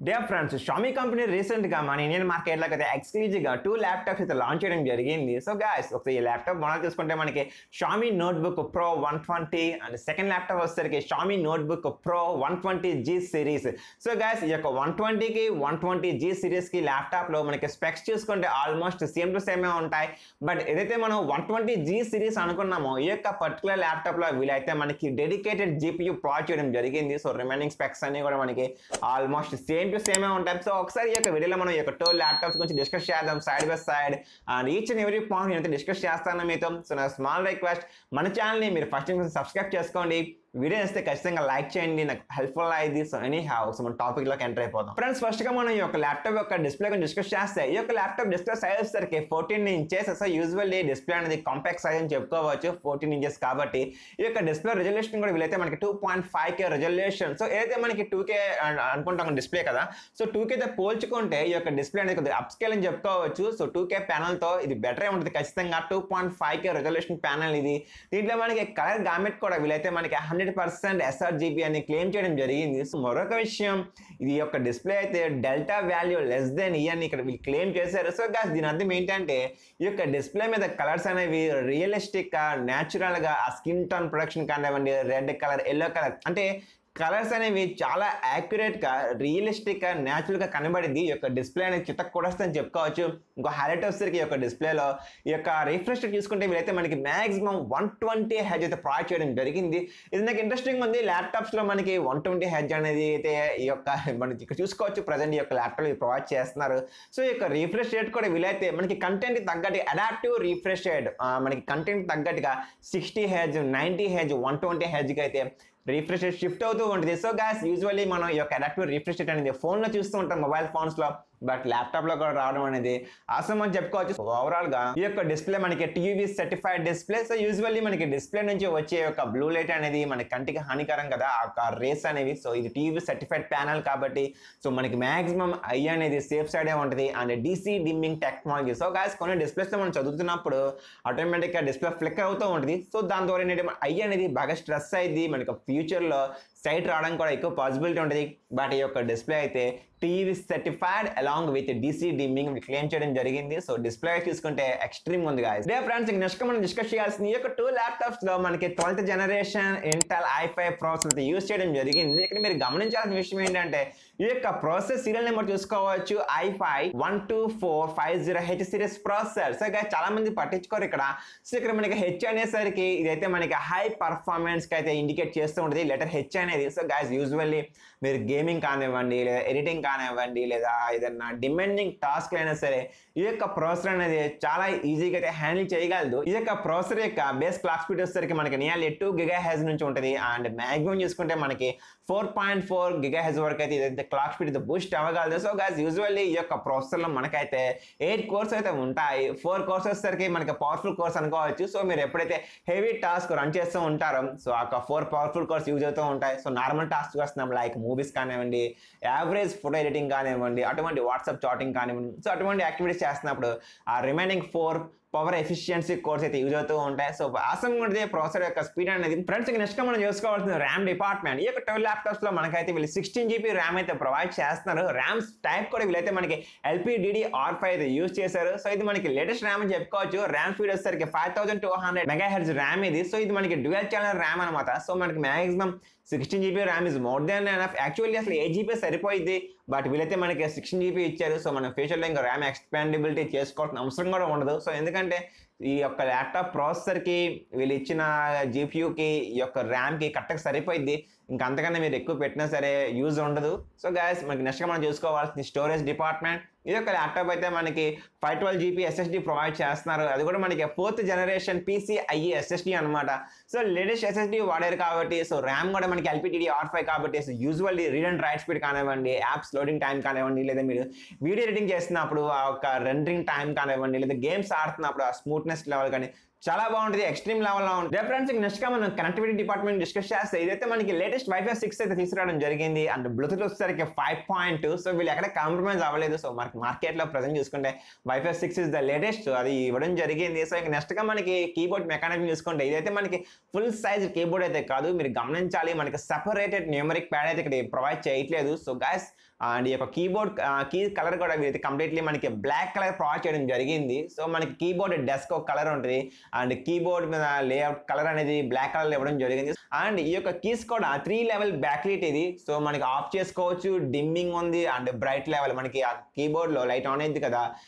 Dear friends, Xiaomi company recently మన Indian market లో అయితే ఎక్స్క్లూజివ్ గా 2 ల్యాప్టాప్స్ అయితే లాంచ్ చేయడం జరిగింది. సో గైస్ ఒకసారి ఈ ల్యాప్టాప్ మోడల్ చూసుకుంటే మనకి Xiaomi Notebook Pro 120 and second laptop వచ్చేసరికి Xiaomi Notebook Pro 120G series. So guys ఈ యొక్క 120 కి 120G సిరీస్ కి ల్యాప్టాప్ లో మనకి స్పెక్స్ చూసుకుంటే ఆల్మోస్ట్ సేమ్ టు సేమ్ ఉంటాయి. బట్ ఏదైతే మనం 120G సిరీస్ అనుకున్నామో ఈ యొక్క పర్టికులర్ ల్యాప్టాప్ లో వీలైతే మనకి డెడికేటెడ్ GPU ప్రొవైడ్ చేయడం జరిగింది. సో రిమైనింగ్ స్పెక్స్ అన్ని కూడా మనకి ఆల్మోస్ట్ సేమ్ టు సేమ్ ఉంటాయి. సో ఒకసారి ఈ యొక్క వీడియోలో మనం ఈ యొక్క 2 ల్యాప్టాప్స్ గురించి డిస్కస్ చేద్దాం side by side and each and every point నేనైతే డిస్కస్ చేస్తాను మీతో. సో నా స్మాల్ రిక్వెస్ట్, మన ఛానల్ని మీరు ఫస్ట్ సబ్స్క్రైబ్ చేసుకోండి, వీడియో వస్తే ఖచ్చితంగా లైక్ చేయండి, నాకు హెల్ప్ఫుల్ అయ్యింది. సో ఎనీ హ్యావ్ సో మన టాపిక్ లోకి ఎంటర్ అయిపోదాం. ఫ్రెండ్స్ ఫస్ట్ గా మనం ఈ యొక్క ల్యాప్టాప్ యొక్క డిస్ప్లే గురించి డిస్కస్ చేస్తే ఈ యొక్క ల్యాప్టాప్ డిస్ప్లే సైజ్ వచ్చేసరికి 14 ఇంచెస్. సో యూజువల్లీ డిస్ప్లే అనేది కాంపాక్ట్ సైజ్ అని చెప్పుకోవచ్చు, 14 ఇంచెస్ కాబట్టి. ఈ యొక్క డిస్ప్లే రెజల్యూషన్ కూడా వీలైతే మనకి 2.5K రెజల్యూషన్. సో ఏదైతే మనకి 2K అనుకుంటాం డిస్ప్లే కదా, సో 2K తో పోల్చుకుంటే ఈ యొక్క డిస్ప్లే అనేది కొద్దిగా అప్ స్కేల్ అని చెప్పుకోవచ్చు. సో 2K ప్యానల్ తో ఇది బెటరే ఉంటుంది ఖచ్చితంగా. 2.5K రెజల్యూషన్ ప్యానల్ ఇది. దీంట్లో మనకి కలర్ గామెట్ కూడా వీలైతే మనకి 100% sRGB అని క్లెయిమ్ చేయడం జరిగింది. సో మరొక విషయం, ఇది యొక్క డిస్ప్లే అయితే డెల్టా వాల్యూ లెస్ దెన్ ఈ అని ఇక్కడ వీళ్ళు క్లెయిమ్ చేశారు. సో గాస్ దీని అర్థం ఏంటంటే ఈ యొక్క డిస్ప్లే మీద కలర్స్ అనేవి రియలిస్టిక్ గా న్యాచురల్ గా ఆ స్కిన్ టోన్ ప్రొడక్షన్ కానివ్వండి, రెడ్ కలర్, ఎల్లో కలర్ అంటే కలర్స్ అనేవి చాలా యాక్యురేట్ గా రియలిస్టిక్ గా న్యాచురల్ గా కనబడింది. ఈ యొక్క డిస్ప్లే అనేది చిత్త కొడస్తని చెప్పుకోవచ్చు. ఇంకో హైలైట్ వచ్చేసరికి ఈ యొక్క డిస్ప్లేలో ఈ యొక్క రిఫ్రెష్ చూసుకుంటే వీలైతే మనకి మాక్సిమం 120 హెచ్ అయితే ప్రొవైడ్ చేయడం జరిగింది. ఇది నాకు ఇంట్రెస్టింగ్ ఉంది. ల్యాప్టాప్స్ లో మనకి 120 హెచ్ అనేది అయితే ఈ యొక్క మనకి ఇక్కడ చూసుకోవచ్చు. ప్రజెంట్ ఈ యొక్క ల్యాప్టాప్ ప్రొవైడ్ చేస్తున్నారు. సో ఈ యొక్క రిఫ్రెష్ రేట్ కూడా వీలైతే మనకి కంటెంట్ తగ్గట్టు అడాప్టివ్ రిఫ్రెష్ రేట్ మనకి కంటెంట్ తగ్గట్టుగా 60 హెచ్, 90 హెచ్, 120 హెచ్ కి అయితే రిఫ్రెష్ రేట్ షిఫ్ట్ అవుతూ ఉంటుంది. సో గాస్ యూజువల్లీ మనం ఈ యొక్క అడాప్టివ్ రిఫ్రెష్ రేట్ అనేది ఫోన్లో చూస్తూ ఉంటాం, మొబైల్ ఫోన్స్ లో, బట్ ల్యాప్టాప్ లో కూడా రావడం అనేది ఆసమ్ అని చెప్పుకోవచ్చు. ఓవరాల్ గా ఈ యొక్క డిస్ప్లే మనకి TV certified display. So usually మనకి డిస్ప్లే నుంచి వచ్చే యొక్క బ్లూ లైట్ అనేది మన కంటికి హానికరం కదా, ఆ రేస్ అనేవి. సో ఇది టీవీ సర్టిఫైడ్ ప్యానల్ కాబట్టి సో మనకి మాక్సిమం ఐ అనేది సేఫ్ సైడే ఉంటుంది and DC dimming technology. So guys కొన్ని డిస్ప్లేస్ లో మనం చదువుతున్నప్పుడు ఆటోమేటిక్ గా డిస్ప్లే ఫ్లిక్ అవుతూ ఉంటుంది. సో దాని ద్వారా ఏంటంటే ఐ అనేది బాగా స్ట్రెస్ అయింది, మనకి ఫ్యూచర్ లో సైట్ రావడానికి కూడా ఎక్కువ పాసిబిలిటీ ఉంటుంది. బట్ ఈ యొక్క డిస్ప్లే అయితే TV certified along with DC dimming claim చేయడం జరిగింది. సో డిస్ప్లే చూసుకుంటే ఎక్స్ట్రీమ్ ఉంది గాయస్. డే ఫ్రెండ్స్ నెక్స్ట్ మనం డిస్కస్ చేయాల్సింది ఈ యొక్క 2 ల్యాప్టాప్స్ లో మనకి 12th generation Intel i5 processor use చేయడం జరిగింది. ఇక్కడ మీరు గమనించాల్సిన విషయం ఏంటంటే ఈ యొక్క ప్రాసెస్ సీరియల్ నెంబర్ చూసుకోవచ్చు, i5 12450H series processor. So guys చాలా మంది పట్టించుకోరు ఇక్కడ. సో ఇక్కడ మనకి హెచ్ అనేసరికి ఇదైతే మనకి హై పర్ఫార్మెన్స్ కి అయితే ఇండికేట్ చేస్తూ ఉంటుంది లెటర్ హెచ్ అనేది. సో గైస్ యూజువల్లీ మీరు గేమింగ్ కానివ్వండి, లేదా ఎడిటింగ్ కానివ్వండి, లేదా ఏదన్నా డిమాండింగ్ టాస్క్ అయినా సరే ఈ యొక్క ప్రాసెసర్ అనేది చాలా ఈజీగా అయితే హ్యాండిల్ చేయగలదు. ఈ యొక్క ప్రాసెసర్ యొక్క బేస్ క్లాక్ స్పీడ్ వచ్చేసరికి మనకి నియర్లీ 2 GHz నుంచి ఉంటుంది అండ్ మ్యాక్సిమం చూసుకుంటే మనకి 4.4 GHz వరకు అయితే ఇదైతే క్లాక్ స్పీడ్ అయితే బూస్ట్ అవ్వగలదు. సో గైస్ యూజువల్లీ ఈ యొక్క ప్రాసెసర్ లో మనకైతే 8 కోర్స్ అయితే ఉంటాయి. 4 కోర్స్ వచ్చేసరికి మనకి పవర్ఫుల్ కోర్స్ అనుకోవచ్చు. సో మీరు ఎప్పుడైతే హెవీ టాస్క్ రన్ చేస్తూ ఉంటారో సో ఆ 4 పవర్ఫుల్ కోర్స్ యూజ్ అవుతూ ఉంటాయి. సో నార్మల్ టాస్క్ వస్తున్నాం లైక్ మూవీస్ కానివ్వండి, యావరేజ్ ఫోటో ఎడిటింగ్ కానివ్వండి, అటువంటి వాట్సాప్ చాటింగ్ కానివ్వండి, సో అటువంటి యాక్టివిటీస్ చేస్తున్నప్పుడు ఆ రిమైనింగ్ 4 పవర్ ఎఫిషియన్సీ కోర్స్ అయితే యూజ్ అవుతూ ఉంటాయి. సో ఆసమ్ ఉంటుంది ప్రాసెసర్ యొక్క స్పీడ్ అనేది. ఫ్రెండ్స్ నెక్స్ట్ మనం చూసుకోవాల్సిన ర్యామ్ డిపార్ట్మెంట్. ఈ యొక్క 12 ల్యాప్టాప్స్ లో మనకైతే వీళ్ళు 16GB ర్యామ్ అయితే ప్రొవైడ్ చేస్తున్నారు. ర్యామ్స్ టైప్ కూడా వీళ్ళైతే మనకి LPDDR5 అయితే యూజ్ చేశారు. సో ఇది మనకి లేటెస్ట్ ర్యామ్ అని చెప్పుకోవచ్చు. ర్యామ్ స్పీడ్ వచ్చేసరికి 5200 MHz ర్యామ్ ఇది. సో ఇది మనకి డ్యూయల్ ఛానల్ ర్యామ్ అనమాట. సో మనకి maximum 16GB RAM is more than enough. Actually అసలు 8GB సరిపోయింది, బట్ వీళ్ళైతే మనకి 16GB ఇచ్చారు. సో మన ఫ్యూచర్లో ఇంకా ర్యామ్ ఎక్స్పాండబిలిటీ చేసుకోవాల్సిన అవసరం కూడా ఉండదు. సో ఎందుకంటే ఈ యొక్క ల్యాప్టాప్ ప్రాసెసర్కి వీళ్ళు ఇచ్చిన GPUకి ఈ యొక్క ర్యామ్కి కరెక్ట్గా సరిపోయింది. ఇంకా అంతకన్నా మీరు ఎక్కువ పెట్టినా సరే యూజ్ ఉండదు. సో గైస్ మనకి నెక్స్ట్గా మనం చూసుకోవాల్సింది స్టోరేజ్ డిపార్ట్మెంట్. ఈ యొక్క ల్యాప్టాప్ అయితే మనకి 512GB SSD ప్రొవైడ్ చేస్తున్నారు. అది కూడా మనకి 4th జనరేషన్ PCIe SSD అనమాట. సో లేటెస్ట్ SSD వాడారు కాబట్టి సో ర్యామ్ కూడా మనకి LPDDR5 కాబట్టి so usually read and right speed కానివ్వండి, యాప్స్ లోడింగ్ టైం కానివ్వండి, లేదా మీరు వీడియో ఎడిటింగ్ చేస్తున్నప్పుడు ఆ యొక్క రెండరింగ్ టైం కానివ్వండి, లేదా గేమ్స్ ఆడుతున్నప్పుడు ఆ స్మూత్నెస్ లెవెల్ కానీ చాలా బాగుంటుంది, ఎక్స్ట్రీమ్ లెవెల్లో ఉంటుంది. ఫ్రెండ్స్ నెక్స్ట్ గా మనం కనెక్టివిటీ డిపార్ట్మెంట్ డిస్కస్ చేస్తే ఇదైతే మనకి లేటెస్ట్ వైఫై 6 అయితే తీసుకురావడం జరిగింది. అండ్ బ్లూటూత్ వచ్చేసరికి 5.2. సో వీళ్ళు ఎక్కడ కాంప్రమైజ్ అవ్వలేదు. సో మనకి మార్కెట్ లో ప్రెజెంట్ చూసుకుంటే వైఫై 6 ఇస్ ద లేటెస్ట్, అది ఇవ్వడం జరిగింది. సో ఇంకా నెక్స్ట్ గా మనకి కీబోర్డ్ మెకానిజం చూసుకుంటే ఇదైతే మనకి ఫుల్ సైజ్ కీబోర్డ్ అయితే కాదు, మీరు గమనించాలి, మనకి సెపరేటెడ్ న్యూమరిక్ ప్యాడ్ అయితే ఇక్కడ ప్రొవైడ్ చేయట్లేదు. సో గైస్ అండ్ ఈ యొక్క కీబోర్డ్ కీ కలర్ కూడా వీరైతే కంప్లీట్లీ మనకి బ్లాక్ కలర్ ప్రొవైడ్ చేయడం జరిగింది. సో మనకి కీబోర్డ్ డెస్క్ ఒక కలర్ ఉంటుంది అండ్ కీబోర్డ్ మీద లేఅవుట్ కలర్ అనేది బ్లాక్ కలర్ ఇవ్వడం జరిగింది. అండ్ ఈ యొక్క కీస్ కూడా 3 లెవెల్ బ్యాక్ లైట్ ఇది. సో మనకి ఆఫ్ చేసుకోవచ్చు, డిమ్మింగ్ ఉంది అండ్ బ్రైట్ లెవెల్, మనకి ఆ కీబోర్డ్ లో లైట్ ఆన్ అయింది కదా,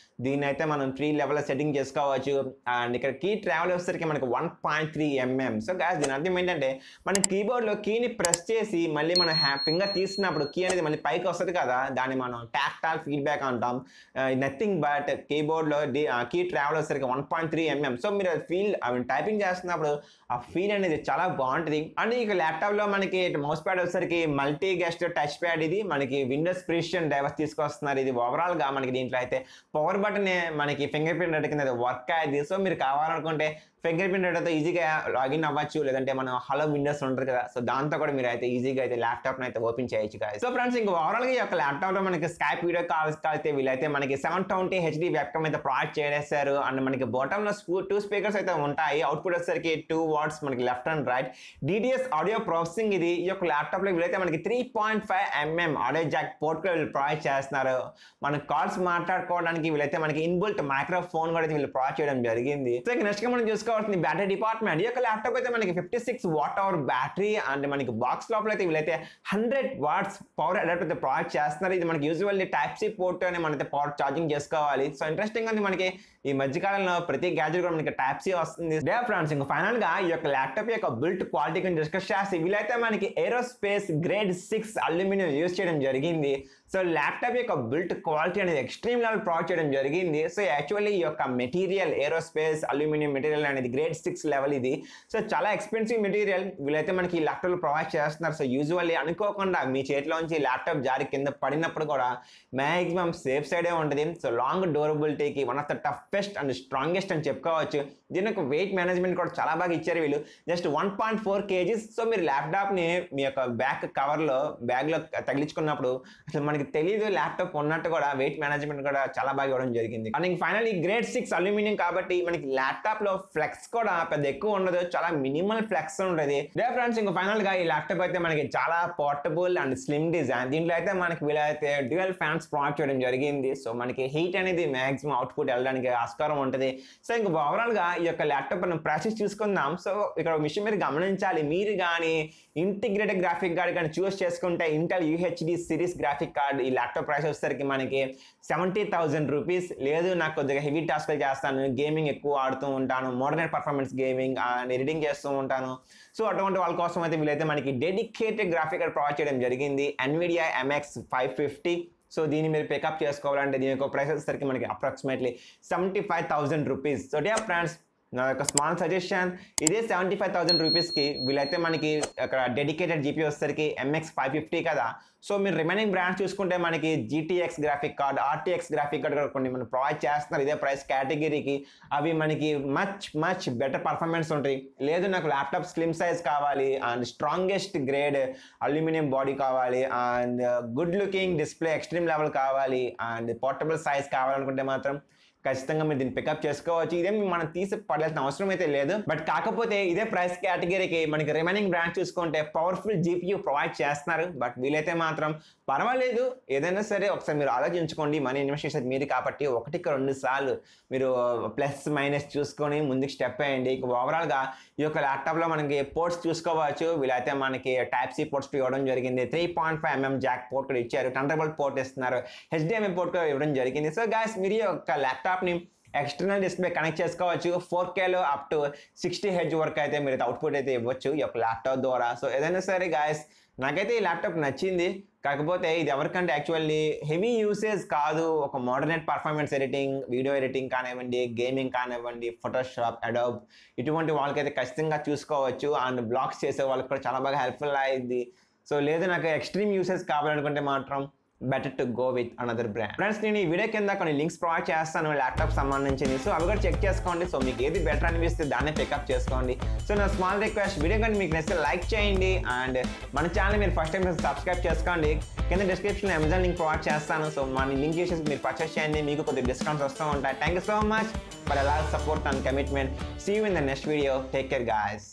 దీన్ని అయితే మనం 3 లెవెల్ సెట్టింగ్ చేసుకోవచ్చు. అండ్ ఇక్కడ కీ ట్రావెల్ వచ్చేసరికి మనకి 1.3 mm. సో గాయస్ దీని అర్థం ఏంటంటే మన కీబోర్డ్ లో కీని ప్రెస్ చేసి మళ్ళీ మన ఫింగర్ తీసినప్పుడు కీ అనేది మళ్ళీ పైకి వస్తుంది కదా, దాన్ని మనం టాక్టైల్ ఫీడ్బ్యాక్ అంటాం. నథింగ్ బట్ కీబోర్డ్ లో కీ ట్రావెల్ వచ్చేసరికి 1.3 mm. సో మీరు ఫీల్ టైపింగ్ చేస్తున్నప్పుడు ఆ ఫీల్ అనేది చాలా బాగుంటుంది. అండ్ ఇక ల్యాప్టాప్ లో మనకి మౌస్ ప్యాడ్ వచ్చేసరికి మల్టీ గెస్ట్ టచ్ ప్యాడ్, ఇది మనకి విండోస్ ప్రిసిషన్ డైవర్స్ తీసుకొస్తున్నారు. ఇది ఓవరాల్ గా మనకి దీంట్లో అయితే పవర్ బటన్ మనకి ఫింగర్ ప్రింట్ రెడ్ కింద వర్క్ అయ్యింది. సో మీరు కావాలనుకుంటే ఫింగర్ ప్రింట్ రెడ్తో ఈజీగా లాగిన్ అవ్వచ్చు, లేదంటే మనం హలో విండోస్ ఉంటుంది కదా, సో దాంతో కూడా మీరు అయితే ఈజీగా అయితే ల్యాప్టాప్ అయితే ఓపెన్ చేయొచ్చు guys. సో ఫ్రెండ్స్ ఇంకా ఓవరాల్ గా ఈ యొక్క ల్యాప్టాప్ లో మనకి స్కైప్ వీడియో కాల్స్ అయితే వీళ్ళైతే మనకి 720 HD వెబ్కామ్ అయితే ప్రొవైడ్ చేసేసారు. అండ్ మనకి బాటమ్ లో 2 స్పీకర్స్ అయితే ఉంటాయి. అవుట్పుట్ వచ్చేసరికి 2 వాట్స్ మనకి left and right. DTS audio processing ఇది. ఈ యొక్క ల్యాప్టాప్ లో వీళ్ళైతే మనకి 3.5 mm ఆడియో జాక్ పోర్ట్ కూడా వీళ్ళు ప్రొవైడ్ చేస్తున్నారు. మన కాల్స్ మాట్లాడుకోవడానికి వీళ్ళైతే మనకి ఇన్బుల్ట్ మైక్రోఫోన్ కూడా వీళ్ళు ప్రొవైడ్ చేయడం జరిగింది. సో నెక్స్ట్ గా మనం చూసుకోవాల్సింది బ్యాటరీ డిపార్ట్మెంట్. ఈ యొక్క ల్యాప్టాప్ అయితే మనకి 56 Wh బ్యాటరీ అండ్ మనకి బాక్స్ లోపల అయితే వీళ్ళైతే 100 watts పవర్ అడాప్టర్ అయితే ప్రొవైడ్ చేస్తున్నారు. ఇది మనకి యూజువల్లీ టైప్ సి పోర్ట్ అని మనైతే పవర్ ఛార్జింగ్ చేసుకోవాలి. సో ఇంట్రెస్టింగ్ ఉంది, మనకి ఈ మధ్యకాలంలో ప్రతి గ్యాడ్జెట్ కూడా మనకి టైప్ సి వస్తుంది. డే ఫ్రెండ్స్ ఇంకా ఫైనల్ గా ఈ యొక్క ల్యాప్టాప్ యొక్క బిల్ట్ క్వాలిటీ గురించి డిస్కస్ చేసి వీళ్ళైతే మనకి ఏరోస్పేస్ గ్రేడ్ 6 అల్యూమినియం యూజ్ చేయడం జరిగింది. సో ల్యాప్టాప్ యొక్క బిల్ట్ క్వాలిటీ అనేది ఎక్స్ట్రీమ్ లెవెల్ ప్రొవైడ్ చేయడం జరిగింది. సో యాక్చువల్లీ ఈ యొక్క మెటీరియల్ ఏరోస్పేస్ అల్యూమినియం మెటీరియల్ అనేది గ్రేడ్ 6 లెవెల్ ఇది. సో చాలా ఎక్స్పెన్సివ్ మెటీరియల్ వీళ్ళైతే మనకి ఈ ల్యాప్టాప్ ప్రొవైడ్ చేస్తున్నారు. సో యూజువల్లీ అనుకోకుండా మీ చేతిలోంచి ల్యాప్టాప్ జారి కింద పడినప్పుడు కూడా మ్యాక్సిమం సేఫ్ సైడే ఉంటుంది. సో లాంగ్ డ్యూరబిలిటీకి one of the toughest and strongest అని చెప్పుకోవచ్చు. దీని యొక్క వెయిట్ మేనేజ్మెంట్ కూడా చాలా బాగా ఇచ్చారు వీళ్ళు, జస్ట్ 1.4 kgs. సో మీరు ల్యాప్టాప్ని మీ యొక్క బ్యాగ్లో తగిలించుకున్నప్పుడు అసలు మనకి తెలియదు ల్యాప్టాప్ ఉన్నట్టు, కూడా వెయిట్ మేనేజ్మెంట్ కూడా చాలా బాగా ఇవ్వడం జరిగింది. అండ్ ఇంక ఫైనల్ ఈ గ్రేడ్ 6 అల్యూమినియం కాబట్టి మనకి ల్యాప్టాప్ లో ఫ్లెక్స్ కూడా పెద్ద ఎక్కువ ఉండదు, చాలా మినిమల్ ఫ్లెక్స్ ఉంటుంది. డే ఫ్రెండ్స్ ఇంకా ఫైనల్ గా ఈ ల్యాప్టాప్ అయితే మనకి చాలా పోర్టబుల్ అండ్ స్లిమ్ డిజైన్. దీంట్లో అయితే మనకి వీళ్ళైతే డ్యూయల్ ఫ్యాన్స్ ప్రొవైడ్ చేయడం జరిగింది. సో మనకి హీట్ అనేది మాక్సిమం అవుట్పుట్ వెళ్ళడానికి ఆస్కారం ఉంటుంది. సో ఇంకా ఓవరాల్ గా ఈ యొక్క ల్యాప్టాప్ మనం ప్రాసెస్ చూసుకుందాం. సో ఇక్కడ విషయం మీరు గమనించాలి, మీరు కానీ ఇంటిగ్రేటెడ్ గ్రాఫిక్ కార్డ్ కానీ చూస్ చేసుకుంటే Intel UHD series graphic card ఈ ల్యాప్టాప్ ప్రైస్ వచ్చేసరికి మనకి 70,000 రూపీస్. లేదు నాకు కొద్దిగా హెవీ టాస్క్లు చేస్తాను, గేమింగ్ ఎక్కువ ఆడుతూ ఉంటాను, మోడర్న్ పర్ఫార్మెన్స్ గేమింగ్ ఎడిటింగ్ చేస్తూ ఉంటాను, సో అటువంటి వాళ్ళ కోసం అయితే వీళ్ళైతే మనకి డెడికేటెడ్ గ్రాఫిక్ కార్డ్ ప్రొవైడ్ చేయడం జరిగింది, NVIDIA MX 550. సో దీన్ని మీరు పికప్ చేసుకోవాలంటే దీని యొక్క ప్రైస్ వచ్చేసరికి మనకి approximately 75,000 rupees. So day friends నా యొక్క స్మాల్ సజెషన్, ఇదే 75,000 రూపీస్కి వీళ్ళైతే మనకి అక్కడ డెడికేటెడ్ జీపీ వచ్చేసరికి MX 550 కదా. సో మీరు రిమైనింగ్ బ్రాండ్స్ చూసుకుంటే మనకి GTX graphic card, RTX graphic card కూడా కొన్ని మనం ప్రొవైడ్ చేస్తున్నారు ఇదే ప్రైస్ కేటగిరీకి. అవి మనకి మచ్ బెటర్ పర్ఫార్మెన్స్ ఉంటాయి. లేదు నాకు ల్యాప్టాప్ స్లిమ్ సైజ్ కావాలి and strongest grade aluminium body కావాలి and good looking display extreme level కావాలి అండ్ పోర్టబుల్ సైజ్ కావాలనుకుంటే మాత్రం ఖచ్చితంగా మీరు దీన్ని పికప్ చేసుకోవచ్చు. ఇదేం మనం తీసి పడాల్సిన అవసరం అయితే లేదు. బట్ కాకపోతే ఇదే ప్రైస్ కేటగిరీకి మనకి రిమైనింగ్ బ్రాండ్ చూసుకుంటే పవర్ఫుల్ GPU ప్రొవైడ్ చేస్తున్నారు. బట్ వీలైతే మాత్రం పర్వాలేదు, ఏదైనా సరే ఒకసారి మీరు ఆలోచించుకోండి. మనీ ఇన్వెస్ట్ చేసేది మీరు కాబట్టి 1-2 సార్లు మీరు ప్లస్ మైనస్ చూసుకొని ముందుకు స్టెప్ అయ్యండి. ఇక ఓవరాల్గా ఈ యొక్క ల్యాప్టాప్లో మనకి పోర్ట్స్ చూసుకోవచ్చు. వీళ్ళైతే మనకి టైప్ సి పోర్ట్స్ ఇవ్వడం జరిగింది, 3.5 mm జాక్ పోర్ట్ కూడా ఇచ్చారు, థండర్బోల్ట్ పోర్ట్ ఇస్తున్నారు, HDMI పోర్ట్ కూడా ఇవ్వడం జరిగింది. సో గాయస్ మీరు ఈ యొక్క ల్యాప్టాప్ని ఎక్స్టర్నల్ డిస్ప్లే కనెక్ట్ చేసుకోవచ్చు. 4Kలో అప్ టు 60 Hz వరకు అయితే మీరు అవుట్పుట్ అయితే ఇవ్వచ్చు ఈ యొక్క ల్యాప్టాప్ ద్వారా. సో ఏదైనా సరే గాయస్ నాకైతే ఈ ల్యాప్టాప్ నచ్చింది. కాకపోతే ఇది ఎవరికంటే యాక్చువల్లీ హెవీ యూసేజ్ కాదు, ఒక moderate performance editing, video editing కానివ్వండి, గేమింగ్ కానివ్వండి, ఫోటోషాప్, అడోబ్ ఇటువంటి వాళ్ళకైతే ఖచ్చితంగా చూసుకోవచ్చు. అండ్ బ్లాగ్స్ చేసే వాళ్ళకి కూడా చాలా బాగా హెల్ప్ఫుల్ అయింది. సో లేదు నాకు ఎక్స్ట్రీమ్ యూసేజ్ కావాలనుకుంటే మాత్రం better to go with another brand. Friends, నేను ఈ వీడియో కింద కొన్ని లింక్స్ ప్రొవైడ్ చేస్తాను ల్యాప్టాప్ సంబంధించి. సో అవి కూడా చెక్ చేసుకోండి. సో మీకు ఏది బెటర్ అనిపిస్తే దాన్ని పికప్ చేసుకోండి. సో నా స్మాల్ రిక్వెస్ట్, వీడియో కానీ మీకు నచ్చితే లైక్ చేయండి అండ్ మన ఛానల్ మీరు ఫస్ట్ టైం సబ్స్క్రైబ్ చేసుకోండి. కింద డిస్క్రిప్షన్లో అమెజాన్ లింక్ ప్రొవైడ్ చేస్తాను. సో మన లింక్ చేసి మీరు పర్చేస్ చేయండి. మీకు కొద్దిగా డిస్కౌంట్స్ వస్తూ ఉంటాయి. Thank you so much for a lot support and commitment. See you in the next video. Take care guys.